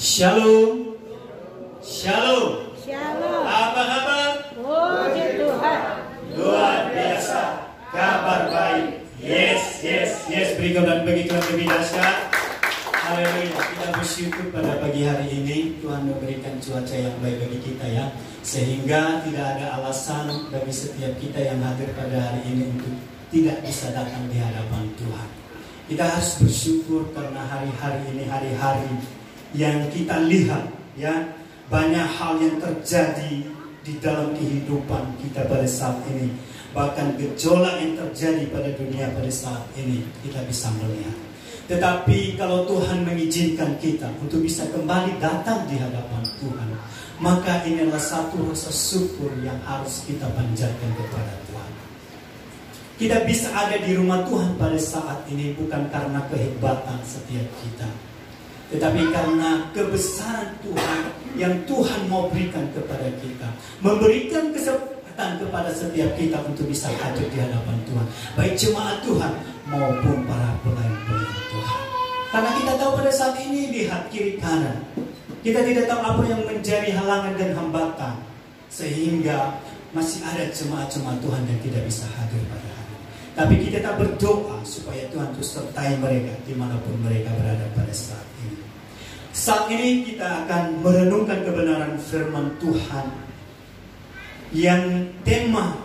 Shalom. Shalom. Shalom. Apa kabar? Puji Tuhan. Luar biasa. Kabar baik. Yes. Beri kemuliaan bagi Tuhan lebih dahsyat. Haleluya. Kita bersyukur pada pagi hari ini Tuhan memberikan cuaca yang baik bagi kita ya. Sehingga tidak ada alasan bagi setiap kita yang hadir pada hari ini untuk tidak bisa datang di hadapan Tuhan. Kita harus bersyukur karena hari-hari ini hari-hari yang kita lihat ya, banyak hal yang terjadi di dalam kehidupan kita pada saat ini. Bahkan gejolak yang terjadi pada dunia pada saat ini kita bisa melihat. Tetapi kalau Tuhan mengizinkan kita untuk bisa kembali datang di hadapan Tuhan, maka ini adalah satu rasa syukur yang harus kita panjatkan kepada Tuhan. Kita bisa ada di rumah Tuhan pada saat ini bukan karena kehebatan setiap kita, tetapi karena kebesaran Tuhan yang Tuhan mau berikan kepada kita, memberikan kesempatan kepada setiap kita untuk bisa hadir di hadapan Tuhan, baik jemaat Tuhan maupun para pelayan-pelayan Tuhan. Karena kita tahu pada saat ini lihat kiri kanan, kita tidak tahu apa yang menjadi halangan dan hambatan, sehingga masih ada jemaat-jemaat Tuhan yang tidak bisa hadir pada hari ini. Tapi kita tak berdoa supaya Tuhan terus sertai mereka dimanapun mereka berada pada saat ini. Saat ini kita akan merenungkan kebenaran firman Tuhan yang tema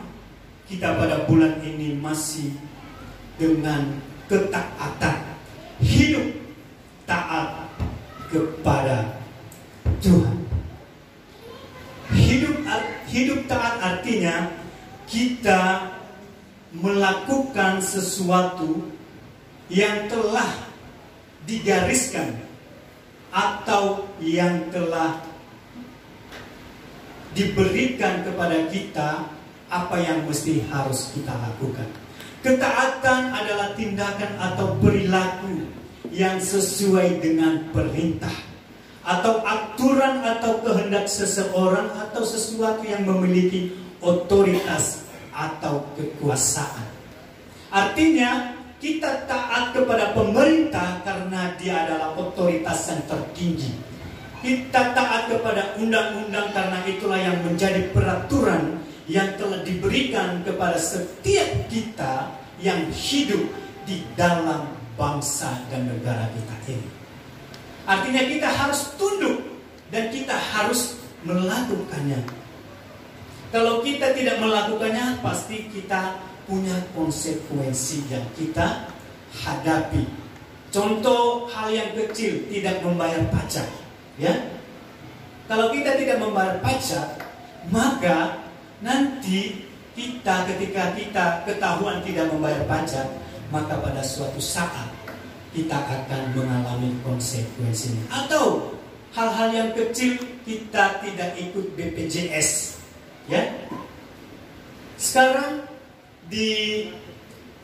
kita pada bulan ini masih dengan ketaatan, hidup taat kepada Tuhan. Hidup taat artinya kita melakukan sesuatu yang telah digariskan atau yang telah diberikan kepada kita apa yang mesti harus kita lakukan. Ketaatan adalah tindakan atau perilaku yang sesuai dengan perintah atau aturan atau kehendak seseorang atau sesuatu yang memiliki otoritas atau kekuasaan. Artinya kita taat kepada pemerintah karena dia adalah otoritas yang tertinggi. Kita taat kepada undang-undang karena itulah yang menjadi peraturan yang telah diberikan kepada setiap kita yang hidup di dalam bangsa dan negara kita ini. Artinya kita harus tunduk dan kita harus melakukannya. Kalau kita tidak melakukannya, pasti kita punya konsekuensi yang kita hadapi. Contoh hal yang kecil, tidak membayar pajak, ya. Kalau kita tidak membayar pajak, maka nanti kita ketika kita ketahuan tidak membayar pajak, maka pada suatu saat kita akan mengalami konsekuensinya. Atau hal-hal yang kecil, kita tidak ikut BPJS, ya. Sekarang di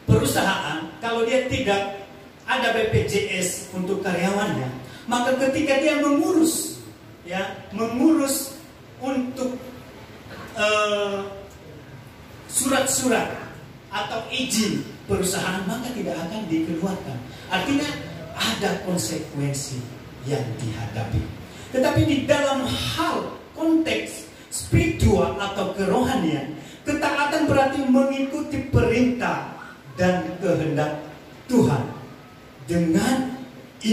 perusahaan, kalau dia tidak ada BPJS untuk karyawannya, maka ketika dia mengurus untuk surat-surat atau izin perusahaan, maka tidak akan dikeluarkan. Artinya ada konsekuensi yang dihadapi. Tetapi di dalam hal konteks spiritual atau kerohanian, ketaatan berarti mengikuti perintah dan kehendak Tuhan dengan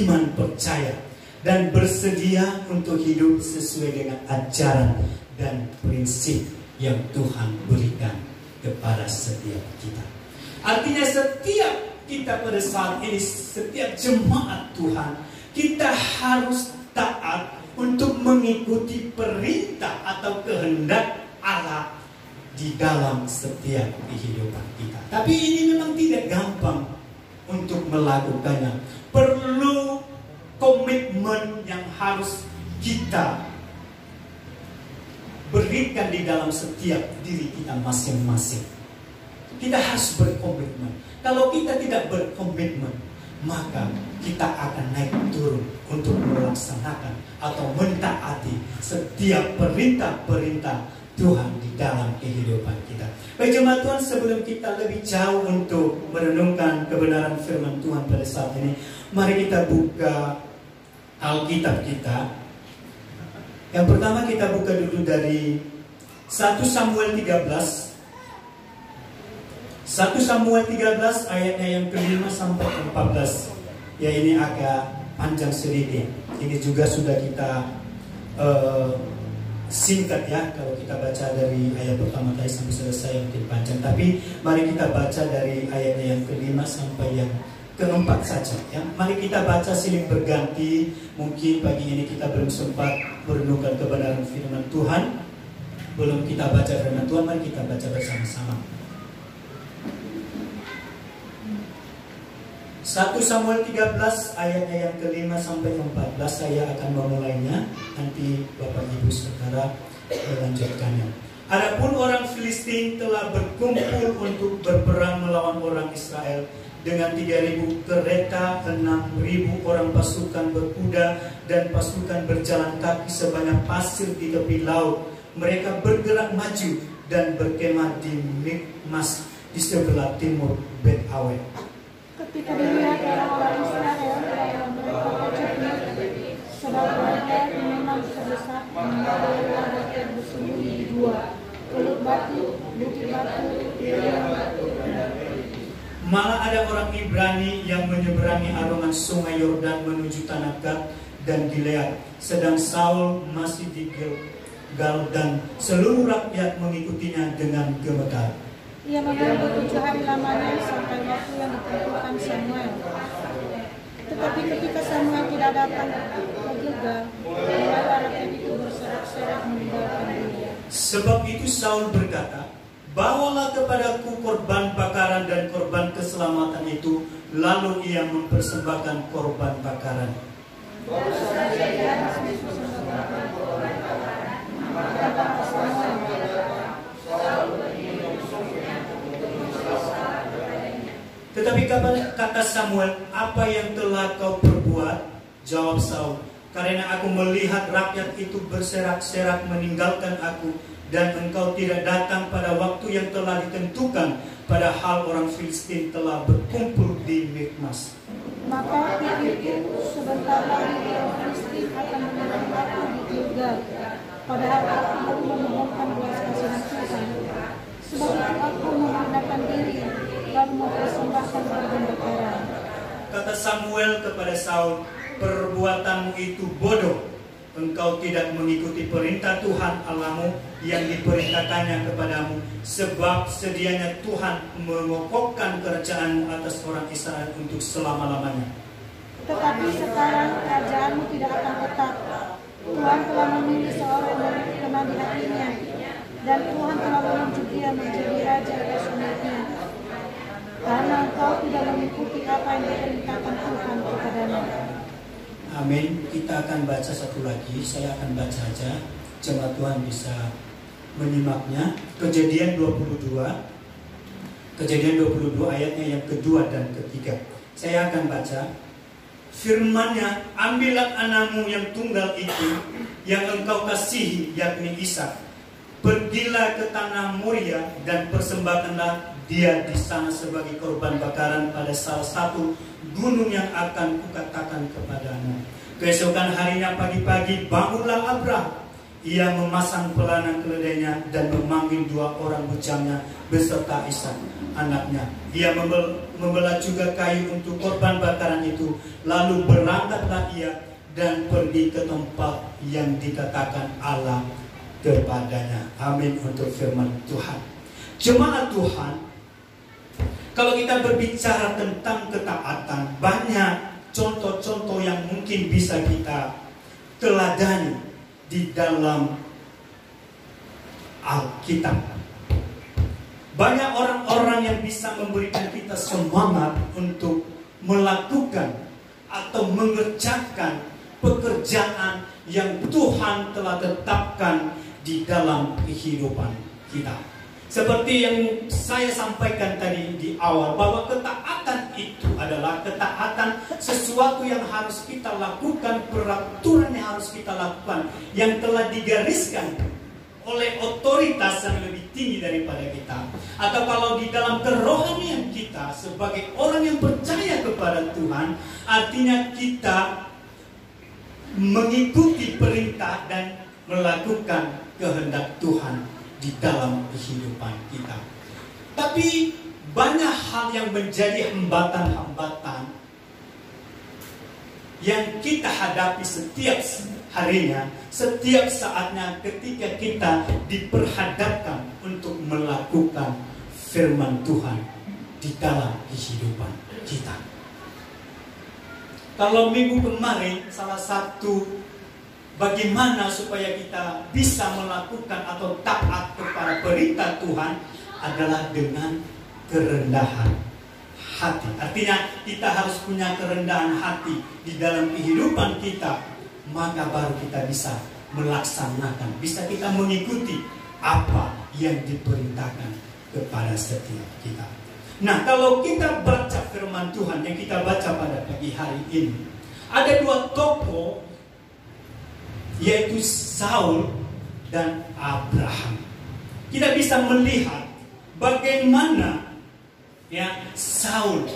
iman percaya dan bersedia untuk hidup sesuai dengan ajaran dan prinsip yang Tuhan berikan kepada setiap kita. Artinya setiap kita pada saat ini, setiap jemaat Tuhan, kita harus taat untuk mengikuti perintah atau kehendak Allah di dalam setiap kehidupan kita. Tapi ini memang tidak gampang untuk melakukannya. Perlu komitmen yang harus kita berikan di dalam setiap diri kita masing-masing. Kita harus berkomitmen. Kalau kita tidak berkomitmen, maka kita akan naik turun untuk melaksanakan atau mentaati setiap perintah-perintah Tuhan di dalam kehidupan kita. Baik jemaat Tuhan, sebelum kita lebih jauh untuk merenungkan kebenaran firman Tuhan pada saat ini, mari kita buka Alkitab kita Yang pertama kita buka dulu dari 1 Samuel 13. 1 Samuel 13 ayatnya yang ke-5 sampai ke-14. Ya, ini agak panjang sedikit. Ini juga sudah kita singkat ya, kalau kita baca dari ayat pertama tadi sampai selesai mungkin panjang, tapi mari kita baca dari ayatnya yang ke-5 sampai yang ke-4 saja ya. Mari kita baca silih berganti. Mungkin pagi ini kita belum sempat merenungkan kebenaran firman Tuhan, belum kita baca firman Tuhan, mari kita baca bersama-sama. 1 Samuel 13 ayatnya yang ke-5 sampai 14. Saya akan memulainya, nanti Bapak Ibu Saudara melanjutkannya. Adapun orang Filistin telah berkumpul untuk berperang melawan orang Israel dengan 3.000 kereta, 6.000 orang pasukan berkuda dan pasukan berjalan kaki sebanyak pasir di tepi laut. Mereka bergerak maju dan berkemah di Mikmas di sebelah timur Bet Awen. Ketika dilihat orang-orang Israel bahwa mereka kejutnya, sebab mereka memang terdesak meninggalkan batu bersembunyi di gua, teluk batu, bukit batu, liang batu. Malah ada orang Ibrani yang menyeberangi arungan sungai Yordan menuju tanah Gad dan Gilead, sedang Saul masih di Gilgal dan seluruh rakyat mengikutinya dengan gemetar. Ia menunggu 7 hari lamanya sampai waktu yang ditentukan Samuel. Tetapi ketika Samuel tidak datang ke Gilgal, mulai rakyat itu berserak-serak meninggalkan dia. Sebab itu Saul berkata, "Bawalah kepadaku korban bakaran dan korban keselamatan itu." Lalu ia mempersembahkan korban bakaran. Tetapi kata Samuel, "Apa yang telah kau perbuat?" Jawab Saul, "Karena aku melihat rakyat itu berserak-serak meninggalkan aku, dan engkau tidak datang pada waktu yang telah ditentukan, padahal orang Filistin telah berkumpul di Mikmas." Maka pikirku, sebentar lagi orang Filistin akan menyerang aku di Gilgal, padahal aku baru memohonkan belas kasihan Tuhan. Sebab itu aku memindahkan diri dan mempersembahkan korban bakaran. Kata Samuel kepada Saul, "Perbuatanmu itu bodoh. Engkau tidak mengikuti perintah Tuhan Allahmu yang diperintahkannya kepadamu, sebab sedianya Tuhan mengokohkan kerajaanmu atas orang Israel untuk selama-lamanya. Tetapi sekarang kerajaanmu tidak akan tetap. Tuhan telah memilih seorang yang dikenal di hatinya, dan Tuhan telah menunjuk dia menjadi raja atas umatnya. Karena engkau tidak mengikuti apa yang diperintahkan Tuhan kepadamu." Amin. Kita akan baca satu lagi. Saya akan baca aja, jemaat Tuhan bisa menyimaknya. Kejadian 22. Kejadian 22 ayatnya yang kedua dan ketiga. Saya akan baca. Firman-Nya, "Ambillah anakmu yang tunggal itu, yang engkau kasihi, yakni Ishak. Pergilah ke tanah Moria dan persembahkanlah dia di sana sebagai korban bakaran pada salah satu gunung yang akan kukatakan kepadamu." Keesokan harinya pagi-pagi bangunlah Abraham. Ia memasang pelana keledainya dan memanggil 2 orang bujangnya beserta Ishak anaknya. Ia membelah juga kayu untuk korban bakaran itu. Lalu berangkatlah ia dan pergi ke tempat yang dikatakan Allah kepadanya. Amin untuk firman Tuhan. Jemaat Tuhan, kalau kita berbicara tentang ketaatan, banyak contoh-contoh yang mungkin bisa kita teladani di dalam Alkitab. Banyak orang-orang yang bisa memberikan kita semangat untuk melakukan atau mengerjakan pekerjaan yang Tuhan telah tetapkan di dalam kehidupan kita. Seperti yang saya sampaikan tadi di awal, bahwa ketaatan itu adalah ketaatan sesuatu yang harus kita lakukan, peraturan yang harus kita lakukan, yang telah digariskan oleh otoritas yang lebih tinggi daripada kita. Atau kalau di dalam kerohanian kita sebagai orang yang percaya kepada Tuhan, artinya kita mengikuti perintah dan melakukan kehendak Tuhan di dalam kehidupan kita. Tapi banyak hal yang menjadi hambatan-hambatan yang kita hadapi setiap harinya, setiap saatnya ketika kita diperhadapkan untuk melakukan firman Tuhan di dalam kehidupan kita. Kalau minggu kemarin salah satu bagaimana supaya kita bisa melakukan atau taat kepada perintah Tuhan adalah dengan kerendahan hati. Artinya kita harus punya kerendahan hati di dalam kehidupan kita, maka baru kita bisa melaksanakan, bisa kita mengikuti apa yang diperintahkan kepada setiap kita. Nah, kalau kita baca firman Tuhan yang kita baca pada pagi hari ini, ada dua tokoh, yaitu Saul dan Abraham. Kita bisa melihat bagaimana Saul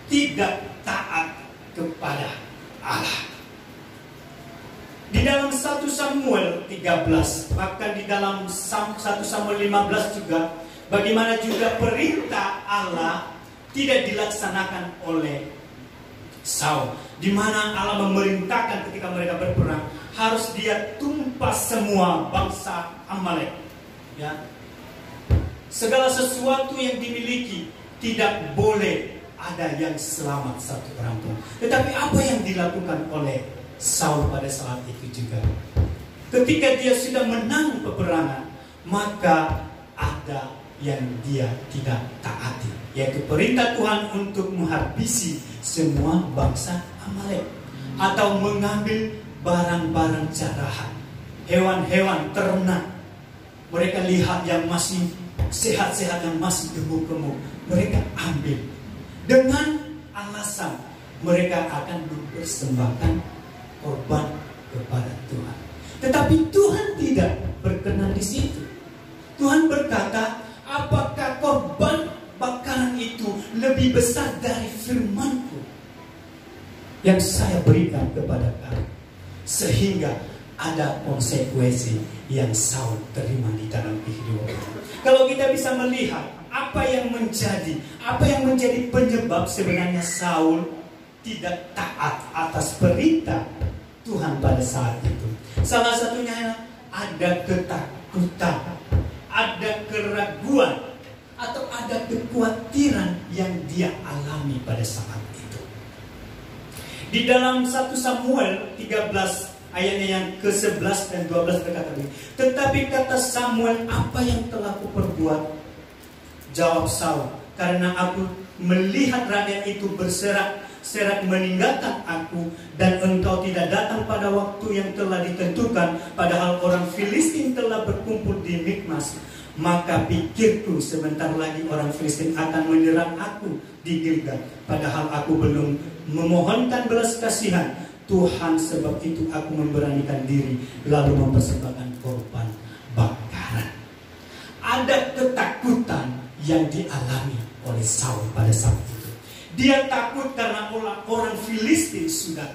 tidak taat kepada Allah. Di dalam 1 Samuel 13, bahkan di dalam 1 Samuel 15 juga, bagaimana juga perintah Allah tidak dilaksanakan oleh Saul, di mana Allah memerintahkan ketika mereka berperang harus dia tumpas semua bangsa Amalek. Segala sesuatu yang dimiliki tidak boleh ada yang selamat satu orang pun. Tetapi apa yang dilakukan oleh Saul pada saat itu juga, ketika dia sudah menang peperangan, maka ada yang dia tidak taati, yaitu perintah Tuhan untuk menghabisi semua bangsa Amalek, atau mengambil barang-barang jarahan, hewan-hewan ternak. Mereka lihat yang masih sehat-sehat, yang masih gemuk-gemuk, mereka ambil dengan alasan mereka akan mempersembahkan korban kepada Tuhan. Tetapi Tuhan tidak berkenan di situ. Tuhan berkata, apakah korban bakaran itu lebih besar dari firman-Ku yang saya berikan kepada kamu? Sehingga ada konsekuensi yang Saul terima di dalam kehidupan. Kalau kita bisa melihat apa yang menjadi penyebab sebenarnya Saul tidak taat atas perintah Tuhan pada saat itu. Salah satunya ada ketakutan, ada keraguan, atau ada kekhawatiran yang dia alami pada saat itu. Di dalam 1 Samuel 13 ayatnya yang ke-11 dan 12 berkata begini, tetapi kata Samuel, apa yang telah kuperbuat? Jawab Saul, karena aku melihat rakyat itu berserak meninggalkan aku, dan engkau tidak datang pada waktu yang telah ditentukan, padahal orang Filistin telah berkumpul di Mikmas. Maka pikirku sebentar lagi orang Filistin akan menyerang aku di Gilgal, padahal aku belum memohonkan belas kasihan Tuhan, sebab itu aku memberanikan diri lalu mempersembahkan korban bakaran. Ada ketakutan yang dialami oleh Saul pada saat itu. Dia takut karena orang Filistin sudah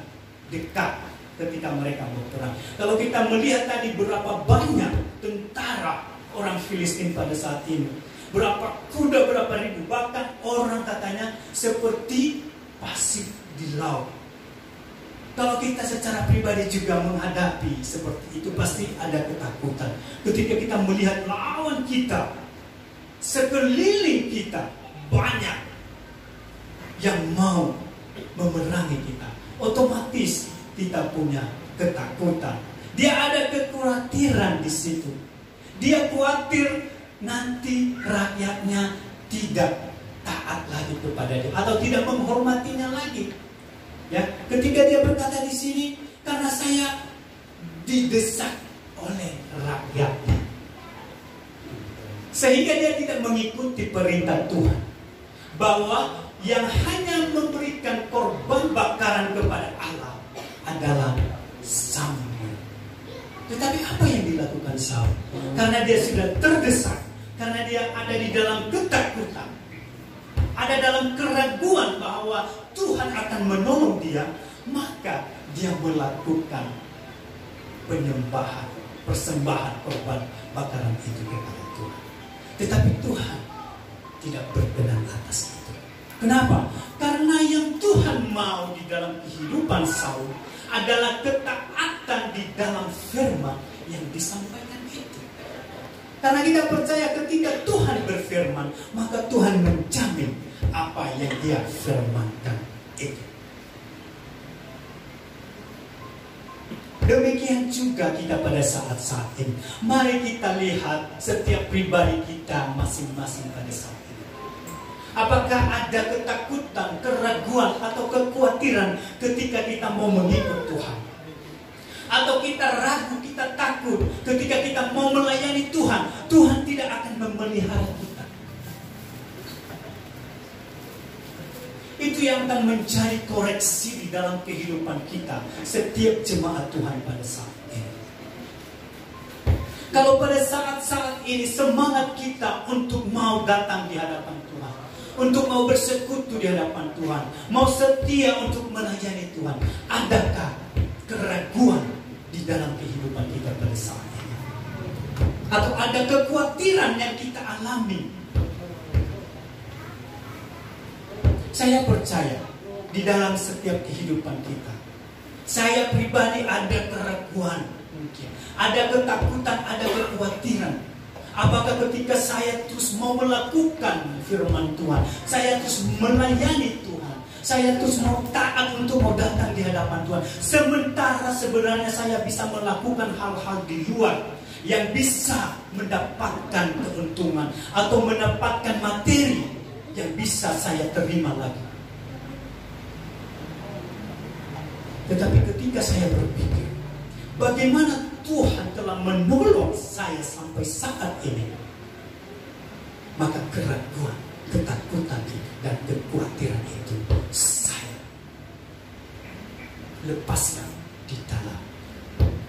dekat ketika mereka berperang. Kalau kita melihat tadi berapa banyak tentara orang Filistin pada saat ini, berapa kuda, berapa ribu, bahkan orang katanya seperti pasir di laut. Kalau kita secara pribadi juga menghadapi seperti itu, pasti ada ketakutan. Ketika kita melihat lawan kita, sekeliling kita banyak yang mau memerangi kita, otomatis kita punya ketakutan. Dia ada kekhawatiran di situ. Dia khawatir nanti rakyatnya tidak taat lagi kepada dia atau tidak menghormatinya lagi. Ya, ketika dia berkata di sini, karena saya didesak oleh rakyatnya, sehingga dia tidak mengikuti perintah Tuhan, bahwa yang hanya memberikan korban bakaran kepada Allah adalah Samuel. Tetapi apa yang dilakukan Saul? Karena dia sudah terdesak, karena dia ada di dalam ketakutan, ada dalam keraguan bahwa Tuhan akan menolong dia, maka dia melakukan penyembahan, persembahan korban bakaran itu kepada Tuhan. Tetapi Tuhan tidak berkenan atas itu. Kenapa? Karena yang Tuhan mau di dalam kehidupan Saul adalah ketaatan di dalam firman yang disampaikan itu. Karena kita percaya ketika Tuhan berfirman, maka Tuhan menjamin apa yang Dia firmankan itu. Demikian juga kita pada saat-saat ini. Mari kita lihat setiap pribadi kita masing-masing pada saat ini. Apakah ada ketakutan, keraguan, atau kekhawatiran ketika kita mau mengikut Tuhan? Atau kita ragu, kita takut ketika kita mau melayani Tuhan? Tuhan tidak akan memelihara kita. Itu yang akan menjadi koreksi di dalam kehidupan kita, setiap jemaat Tuhan pada saat ini. Kalau pada saat-saat ini semangat kita untuk mau datang di hadapan Tuhan, untuk mau bersekutu di hadapan Tuhan, mau setia untuk melayani Tuhan, adakah keraguan di dalam kehidupan kita pada saat ini? Atau ada kekhawatiran yang kita alami? Saya percaya di dalam setiap kehidupan kita, saya pribadi ada keraguan mungkin, ada ketakutan, ada kekhawatiran. Apakah ketika saya terus mau melakukan firman Tuhan, saya terus melayani Tuhan, saya terus mau taat untuk mau datang di hadapan Tuhan, sementara sebenarnya saya bisa melakukan hal-hal di luar yang bisa mendapatkan keuntungan atau mendapatkan materi yang bisa saya terima lagi. Tetapi ketika saya berpikir bagaimana Tuhan telah menolong saya sampai saat ini, maka keraguan, ketakutan dan kekhawatiran itu saya lepaskan di dalam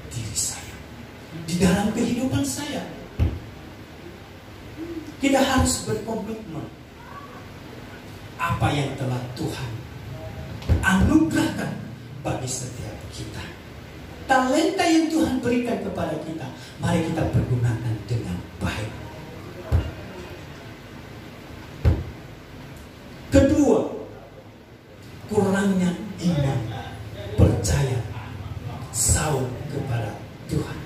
diri saya, di dalam kehidupan saya. Kita harus berkomitmen apa yang telah Tuhan anugerahkan bagi setiap kita. Talenta yang Tuhan berikan kepada kita, mari kita pergunakan dengan baik. Kedua, kurangnya iman percaya Saul kepada Tuhan.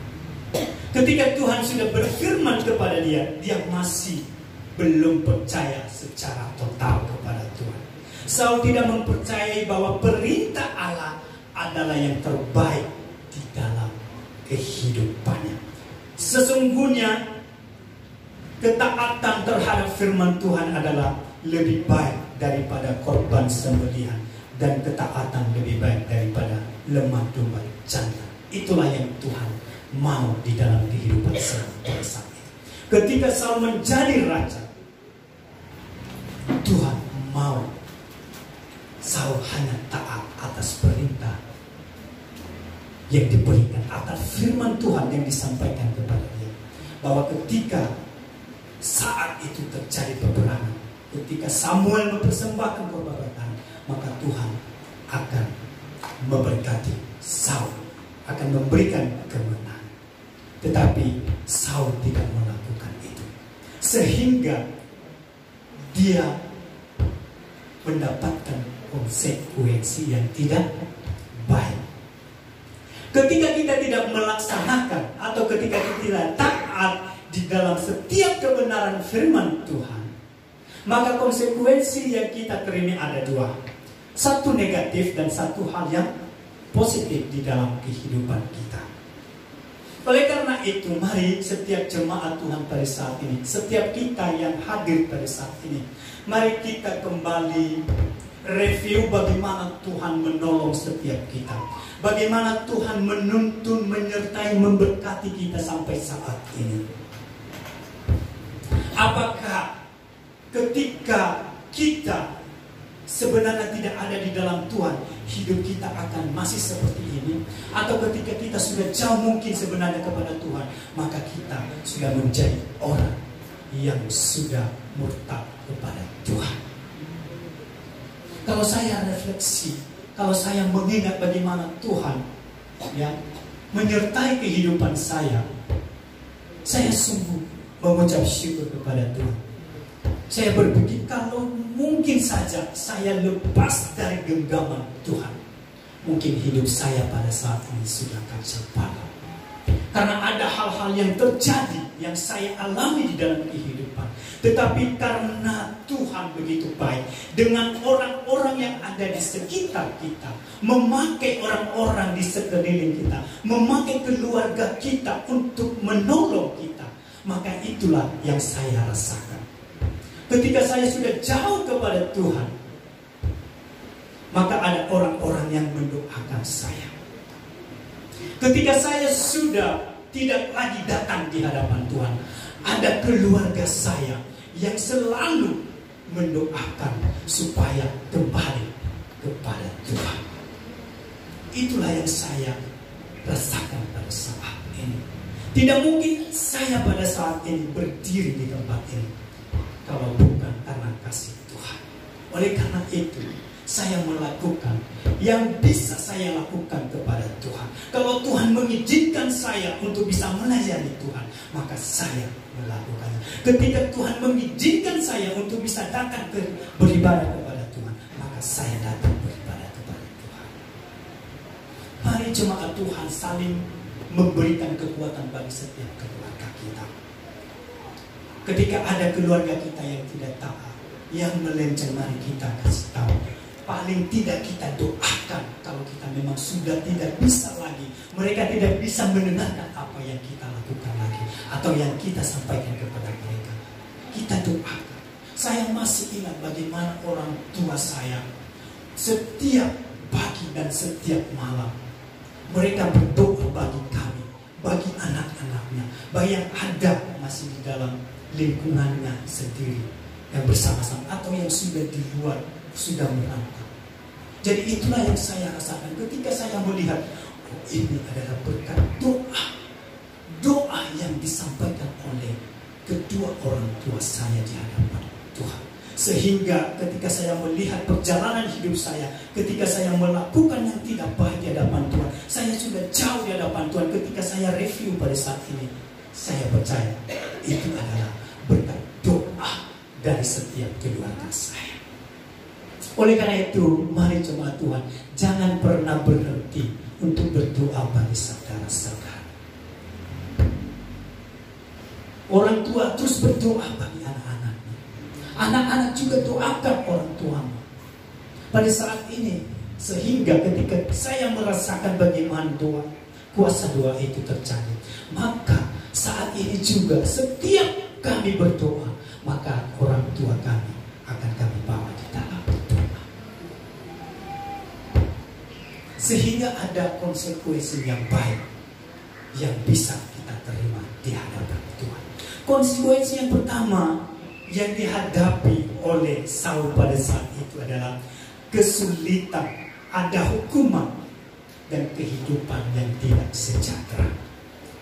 Ketika Tuhan sudah berfirman kepada dia, dia masih belum percaya secara total kepada Tuhan. Saul tidak mempercayai bahwa perintah Allah adalah yang terbaik di dalam kehidupannya. Sesungguhnya ketaatan terhadap firman Tuhan adalah lebih baik daripada korban sembelihan, dan ketaatan lebih baik daripada lemah domba jantan. Itulah yang Tuhan mau di dalam kehidupan Saul pada saat itu. Ketika Saul menjadi raja, Tuhan mau Saul hanya taat atas perintah yang diberikan, atas firman Tuhan yang disampaikan kepada dia. Bahwa ketika saat itu terjadi peperangan, ketika Samuel mempersembahkan korban bakaran, maka Tuhan akan memberkati Saul, akan memberikan kemenangan. Tetapi Saul tidak melakukan itu, sehingga dia mendapatkan konsekuensi yang tidak baik. Ketika kita tidak melaksanakan atau ketika kita tidak taat di dalam setiap kebenaran firman Tuhan, maka konsekuensi yang kita terima ada dua. Satu negatif dan satu hal yang positif di dalam kehidupan kita. Oleh karena itu, mari setiap jemaat Tuhan pada saat ini, setiap kita yang hadir pada saat ini, mari kita kembali review bagaimana Tuhan menolong setiap kita, bagaimana Tuhan menuntun, menyertai, memberkati kita sampai saat ini. Apakah ketika kita sebenarnya tidak ada di dalam Tuhan, hidup kita akan masih seperti ini? Atau ketika kita sudah jauh mungkin sebenarnya kepada Tuhan, maka kita sudah menjadi orang yang sudah murtad kepada Tuhan. Kalau saya refleksi, kalau saya mengingat bagaimana Tuhan ya menyertai kehidupan saya sungguh mengucap syukur kepada Tuhan. Saya berpikir kalau mungkin saja saya lepas dari genggaman Tuhan, mungkin hidup saya pada saat ini sudah kacau balau. Karena ada hal-hal yang terjadi yang saya alami di dalam kehidupan. Tetapi karena Tuhan begitu baik dengan orang-orang yang ada di sekitar kita, memakai orang-orang di sekeliling kita, memakai keluarga kita untuk menolong kita, maka itulah yang saya rasakan. Ketika saya sudah jauh kepada Tuhan, maka ada orang-orang yang mendoakan saya. Ketika saya sudah tidak lagi datang di hadapan Tuhan, ada keluarga saya yang selalu mendoakan supaya kembali kepada Tuhan. Itulah yang saya rasakan pada saat ini. Tidak mungkin saya pada saat ini berdiri di tempat ini kalau bukan karena kasih Tuhan. Oleh karena itu, saya melakukan yang bisa saya lakukan kepada Tuhan. Kalau Tuhan mengizinkan saya untuk bisa melayani Tuhan, maka saya melakukannya. Ketika Tuhan mengizinkan saya untuk bisa datang beribadah kepada Tuhan, maka saya datang beribadah kepada Tuhan. Mari jemaat Tuhan saling memberikan kekuatan bagi setiap keluarga kita. Ketika ada keluarga kita yang tidak taat, yang melenceng, mari kita kasih tahu. Paling tidak kita doakan kalau kita memang sudah tidak bisa lagi, mereka tidak bisa mendengarkan apa yang kita lakukan lagi atau yang kita sampaikan kepada mereka. Kita doakan. Saya masih ingat bagaimana orang tua saya setiap pagi dan setiap malam mereka berdoa bagi kami, bagi anak-anaknya, bagi yang ada masih di dalam lingkungannya sendiri, yang bersama-sama atau yang sudah di luar, sudah merantau. Jadi itulah yang saya rasakan ketika saya melihat ini adalah berkat doa yang disampaikan oleh kedua orang tua saya di hadapan Tuhan. Sehingga ketika saya melihat perjalanan hidup saya, ketika saya melakukan yang tidak baik di hadapan Tuhan, saya sudah jauh di hadapan Tuhan. Ketika saya review pada saat ini, saya percaya itu adalah berkat doa dari setiap keluarga saya. Oleh karena itu, mari jemaat Tuhan, jangan pernah berhenti untuk berdoa bagi saudara-saudara. Orang tua terus berdoa bagi anak-anaknya. Anak-anak juga doakan orang tuamu. Pada saat ini, sehingga ketika saya merasakan bagaimana doa, kuasa doa itu terjadi, maka saat ini juga setiap kami berdoa, maka orang tua kami akan kami bawa di dalam doa. Sehingga ada konsekuensi yang baik yang bisa kita terima di hadapan Tuhan. Konsekuensi yang pertama yang dihadapi oleh Saul pada saat itu adalah kesulitan, ada hukuman dan kehidupan yang tidak sejahtera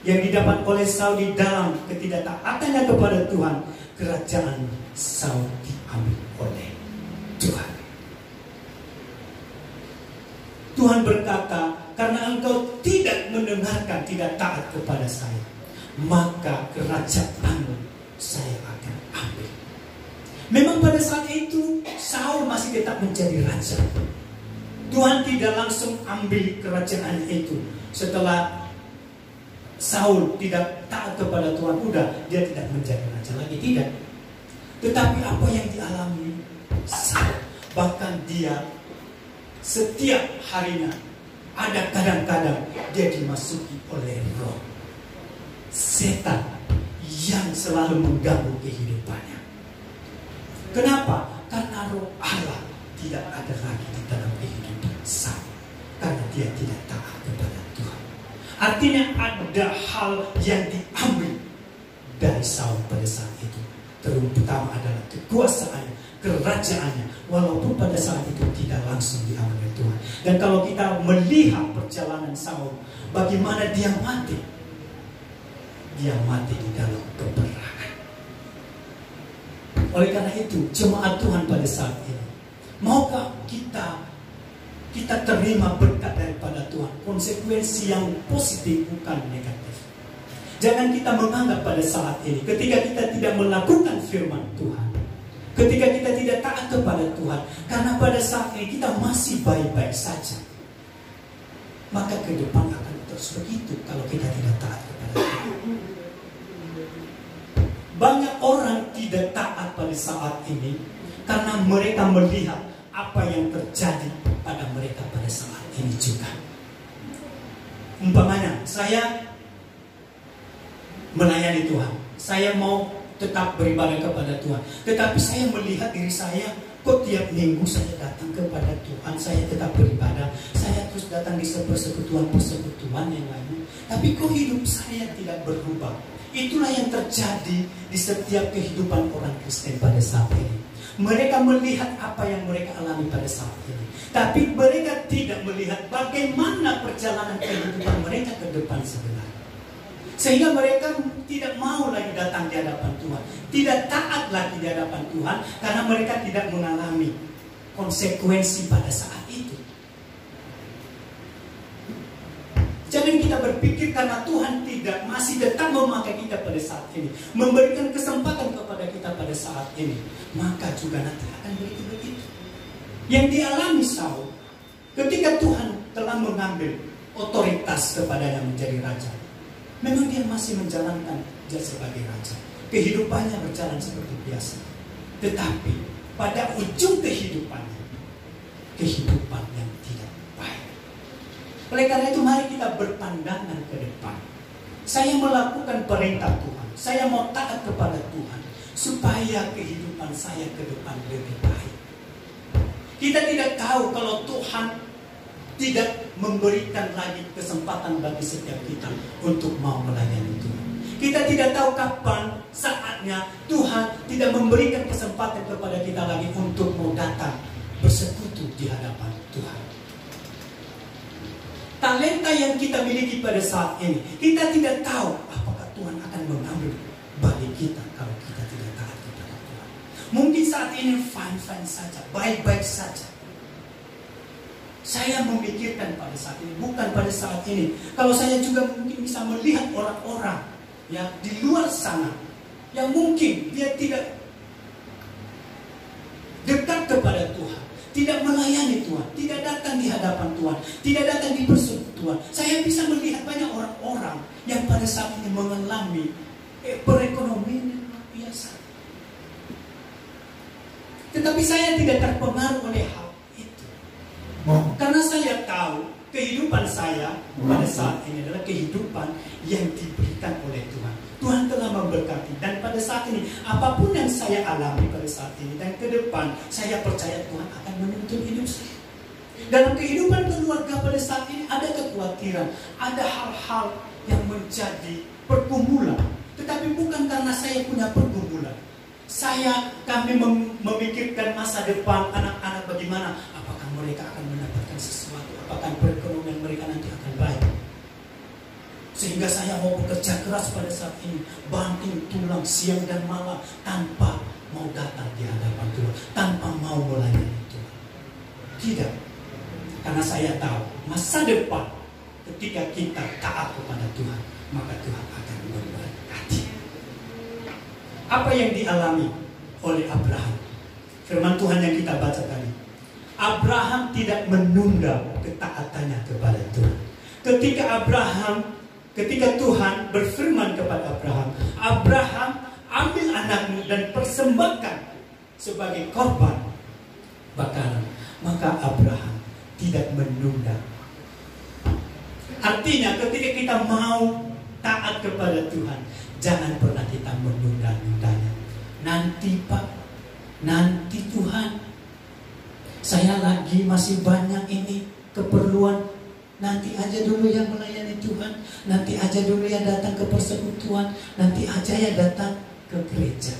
yang didapat oleh Saul di dalam ketidaktaatannya kepada Tuhan. Kerajaan Saul diambil oleh Tuhan. Tuhan berkata, karena engkau tidak mendengarkan, tidak taat kepada saya, maka kerajaan saya akan ambil. Memang pada saat itu Saul masih tetap menjadi raja. Tuhan tidak langsung ambil kerajaan itu. Setelah Saul tidak taat kepada Tuhan, udah dia tidak menjadi raja lagi, tidak. Tetapi apa yang dialami Saul, bahkan dia setiap harinya ada kadang-kadang dia dimasuki oleh roh setan yang selalu mengganggu kehidupannya. Kenapa? Karena roh Allah tidak ada lagi di dalam kehidupan Saul, karena dia tidak taat kepada Tuhan. Artinya ada hal yang diambil dari Saul pada saat itu. Terutama adalah kekuasaannya, kerajaannya, walaupun pada saat itu tidak langsung diambil oleh Tuhan. Dan kalau kita melihat perjalanan Saul, bagaimana dia mati di dalam peperangan. Oleh karena itu, jemaat Tuhan pada saat ini, maukah kita kita terima berkat daripada Tuhan. Konsekuensi yang positif, bukan negatif. Jangan kita menganggap pada saat ini, ketika kita tidak melakukan firman Tuhan, ketika kita tidak taat kepada Tuhan, karena pada saat ini kita masih baik-baik saja, maka ke depan akan terus begitu kalau kita tidak taat kepada Tuhan. Banyak orang tidak taat pada saat ini karena mereka melihat apa yang terjadi pada mereka pada saat ini juga. Umpamanya, saya melayani Tuhan, saya mau tetap beribadah kepada Tuhan, tetapi saya melihat diri saya, kok tiap minggu saya datang kepada Tuhan, saya tetap beribadah, saya terus datang di persekutuan yang lainnya, tapi kok hidup saya tidak berubah. Itulah yang terjadi di setiap kehidupan orang Kristen pada saat ini. Mereka melihat apa yang mereka alami pada saat ini, tapi mereka tidak melihat bagaimana perjalanan kehidupan mereka ke depan sebenarnya. Sehingga mereka tidak mau lagi datang di hadapan Tuhan, tidak taat lagi di hadapan Tuhan, karena mereka tidak mengalami konsekuensi pada saat itu. Jangan kita berpikir karena Tuhan masih tetap memakai kita pada saat ini, memberikan kesempatan kepada kita pada saat ini, maka juga nanti akan begitu. Yang dialami Saul, ketika Tuhan telah mengambil otoritas kepadanya menjadi raja, memang dia masih menjalankan dia sebagai raja. Kehidupannya berjalan seperti biasa. Tetapi pada ujung kehidupannya, kehidupan yang tidak baik. Oleh karena itu mari kita berpandangan ke depan. Saya melakukan perintah Tuhan, saya mau taat kepada Tuhan, supaya kehidupan saya ke depan lebih baik. Kita tidak tahu kalau Tuhan tidak memberikan lagi kesempatan bagi setiap kita untuk mau melayani Tuhan. Kita tidak tahu kapan saatnya Tuhan tidak memberikan kesempatan kepada kita lagi untuk mau datang bersekutu di hadapan Tuhan. Talenta yang kita miliki pada saat ini, kita tidak tahu apakah Tuhan akan mengambil bagi kita kalau kita tidak taat kepada Tuhan. Mungkin saat ini fine-fine saja, baik-baik saja. Saya memikirkan pada saat ini, bukan pada saat ini. Kalau saya juga mungkin bisa melihat orang-orang yang di luar sana, yang mungkin dia tidak dekat kepada Tuhan, tidak melayani Tuhan, tidak datang di hadapan Tuhan, tidak datang di persekutuan. Saya bisa melihat banyak orang-orang yang pada saat ini mengalami perekonomian yang luar biasa. Tetapi saya tidak terpengaruh oleh hal itu. Karena saya tahu kehidupan saya pada saat ini adalah kehidupan yang diberikan oleh Tuhan. Tuhan telah memberkati, dan pada saat ini apapun yang saya alami pada saat ini dan ke depan, saya percaya Tuhan akan menuntun hidup saya. Dalam kehidupan keluarga pada saat ini ada kekhawatiran, ada hal-hal yang menjadi pergumulan, tetapi bukan karena saya punya pergumulan. Kami memikirkan masa depan anak-anak bagaimana, apakah mereka akan mendapatkan sesuatu, apakah perekonomian mereka nanti akan baik. Sehingga saya mau bekerja keras pada saat ini, banting tulang siang dan malam, tanpa mau datang di hadapan Tuhan, tanpa mau melayani Tuhan. Tidak. Karena saya tahu masa depan ketika kita taat kepada Tuhan, maka Tuhan akan memberkati. Apa yang dialami oleh Abraham? Firman Tuhan yang kita baca tadi, Abraham tidak menunda ketaatannya kepada Tuhan. Ketika Tuhan berfirman kepada Abraham, Abraham ambil anakmu dan persembahkan sebagai korban bakaran, maka Abraham tidak menunda. Artinya ketika kita mau taat kepada Tuhan, jangan pernah kita menunda-nundanya. Nanti Pak, nanti Tuhan, saya lagi masih banyak ini keperluan. Nanti aja dulu yang melayani Tuhan, nanti aja dulu yang datang ke persekutuan, nanti aja yang datang ke gereja.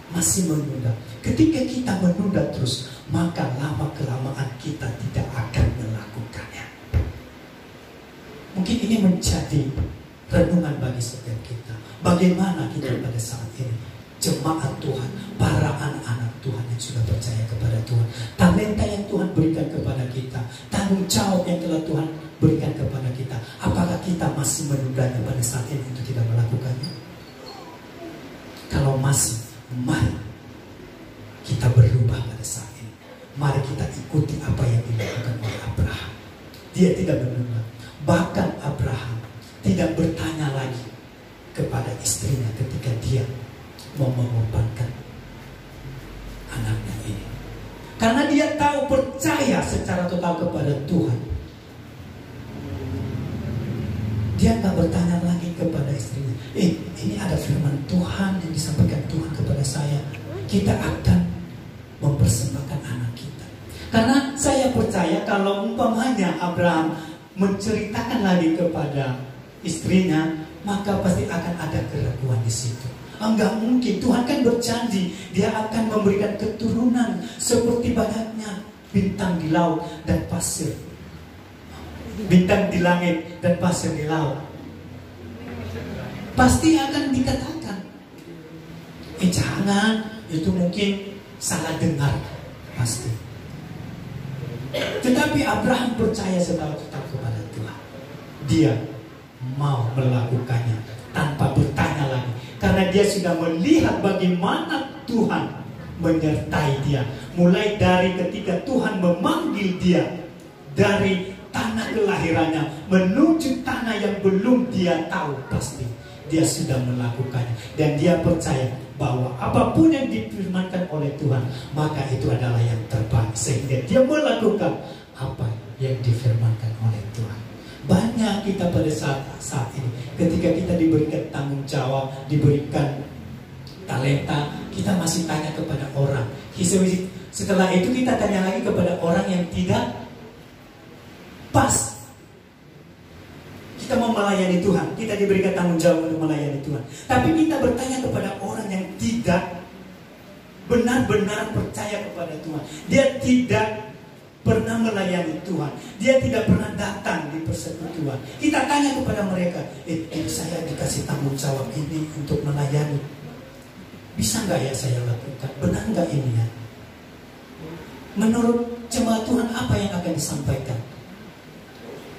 Masih menunda. Ketika kita menunda terus, maka lama-kelamaan kita tidak akan melakukannya. Mungkin ini menjadi renungan bagi setiap kita. Bagaimana kita pada saat ini, jemaat Tuhan, para anak-anak Tuhan yang sudah percaya kepada Tuhan, talenta yang Tuhan berikan kepada kita, tanggung jawab yang telah Tuhan berikan kepada kita, apakah kita masih menundanya pada saat ini untuk tidak melakukannya? Kalau masih, mari kita berubah pada saat ini. Mari kita ikuti apa yang dilakukan oleh Abraham. Dia tidak menunda. Bahkan Abraham tidak bertanya lagi kepada istrinya ketika dia mau mengorbankan anaknya ini. Karena dia tahu, percaya secara total kepada Tuhan. Dia nggak bertanya lagi kepada istrinya, ini ada firman Tuhan yang disampaikan Tuhan kepada saya, kita akan mempersembahkan anak kita. Karena saya percaya kalau umpamanya Abraham menceritakan lagi kepada istrinya, maka pasti akan ada keraguan di situ. Enggak mungkin, Tuhan kan berjanji dia akan memberikan keturunan seperti banyaknya bintang di laut dan pasir, bintang di langit dan pasir di laut. Pasti akan dikatakan, jangan, itu mungkin salah dengar, pasti. Tetapi Abraham percaya secara total kepada Tuhan. Dia mau melakukannya tanpa bertanya lagi, karena dia sudah melihat bagaimana Tuhan menyertai dia. Mulai dari ketika Tuhan memanggil dia dari tanah kelahirannya menuju tanah yang belum dia tahu, pasti dia sudah melakukannya. Dan dia percaya bahwa apapun yang difirmankan oleh Tuhan, maka itu adalah yang terbaik, sehingga dia melakukan apa yang difirmankan oleh Tuhan. Banyak kita pada saat ini, ketika kita diberikan tanggung jawab, diberikan talenta, kita masih tanya kepada orang. Setelah itu kita tanya lagi kepada orang yang tidak pas. Kita mau melayani Tuhan, kita diberikan tanggung jawab untuk melayani Tuhan, tapi kita bertanya kepada orang yang tidak benar-benar percaya kepada Tuhan. Dia tidak pernah melayani Tuhan, dia tidak pernah datang di persekutuan. Kita tanya kepada mereka, saya dikasih tanggung jawab ini untuk melayani, bisa nggak ya saya lakukan? Benar nggak ini ya? Menurut jemaat Tuhan, apa yang akan disampaikan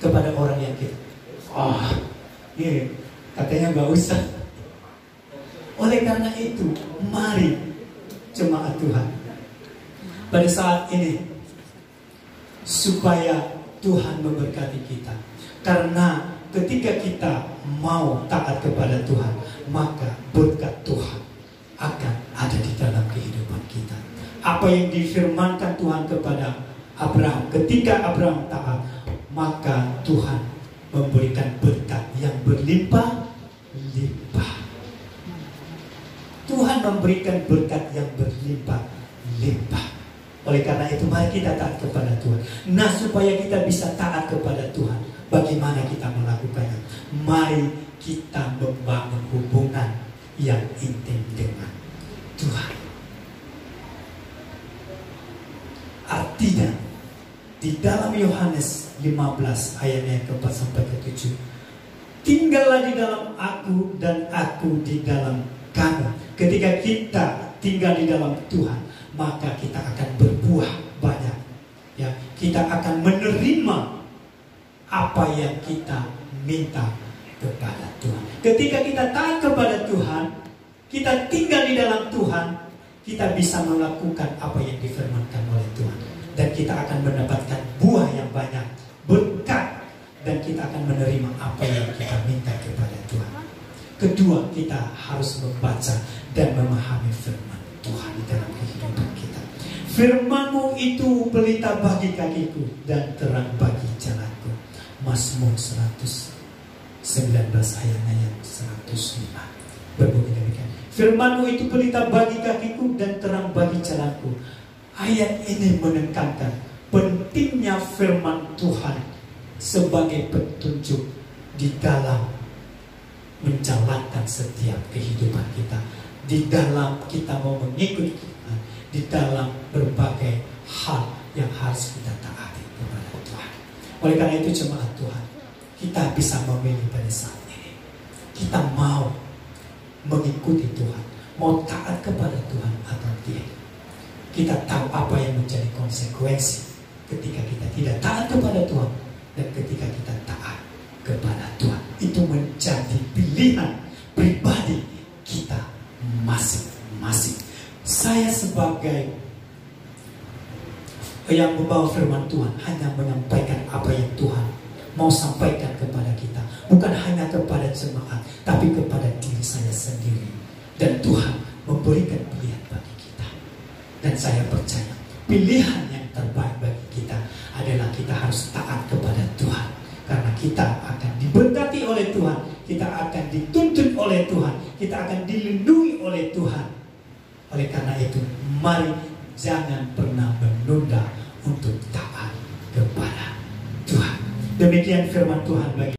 kepada orang yang kita, katanya nggak usah. Oleh karena itu, mari jemaat Tuhan pada saat ini, supaya Tuhan memberkati kita. Karena ketika kita mau taat kepada Tuhan, maka berkat Tuhan akan ada di dalam kehidupan kita. Apa yang difirmankan Tuhan kepada Abraham, ketika Abraham taat, maka Tuhan memberikan berkat yang berlimpah-limpah. Tuhan memberikan berkat yang berlimpah-limpah. Oleh karena itu, mari kita taat kepada Tuhan. Nah, supaya kita bisa taat kepada Tuhan, bagaimana kita melakukannya? Mari kita membangun hubungan yang intim dengan Tuhan. Artinya, di dalam Yohanes 15 ayatnya yang ke-4 sampai ke-7, tinggallah di dalam aku dan aku di dalam kamu. Ketika kita tinggal di dalam Tuhan, maka kita akan berbuah banyak. Ya, kita akan menerima apa yang kita minta kepada Tuhan. Ketika kita taat kepada Tuhan, kita tinggal di dalam Tuhan, kita bisa melakukan apa yang difirmankan oleh Tuhan. Dan kita akan mendapatkan buah yang banyak, berkat, dan kita akan menerima apa yang kita minta kepada Tuhan. Kedua, kita harus membaca dan memahami firman Tuhan di dalam kehidupan kita. Firman-Mu itu pelita bagi kakiku dan terang bagi jalanku. Mazmur 119 ayatnya yang 105 berbunyi demikian. Firman-Mu itu pelita bagi kakiku dan terang bagi jalanku. Ayat ini menekankan pentingnya firman Tuhan sebagai petunjuk di dalam menjalankan setiap kehidupan kita, di dalam kita mau mengikuti Tuhan, di dalam berbagai hal yang harus kita taati kepada Tuhan. Oleh karena itu, jemaat Tuhan, kita bisa memilih pada saat ini. Kita mau mengikuti Tuhan, mau taat kepada Tuhan atau tidak. kita tahu apa yang menjadi konsekuensi ketika kita tidak taat kepada Tuhan dan ketika kita taat kepada Tuhan. Itu menjadi pilihan pribadi kita masing-masing. Saya sebagai yang membawa firman Tuhan hanya menyampaikan apa yang Tuhan mau sampaikan kepada kita, bukan hanya kepada jemaat, tapi kepada diri saya sendiri. Dan Tuhan memberikan pilihan bagi kita. Dan saya percaya pilihan yang terbaik bagi kita adalah kita harus taat kepada Tuhan. Karena kita akan diberkati oleh Tuhan, kita akan dituntun oleh Tuhan, kita akan dilindungi oleh Tuhan. Oleh karena itu, mari jangan pernah menunda untuk taat kepada Tuhan. Demikian firman Tuhan bagi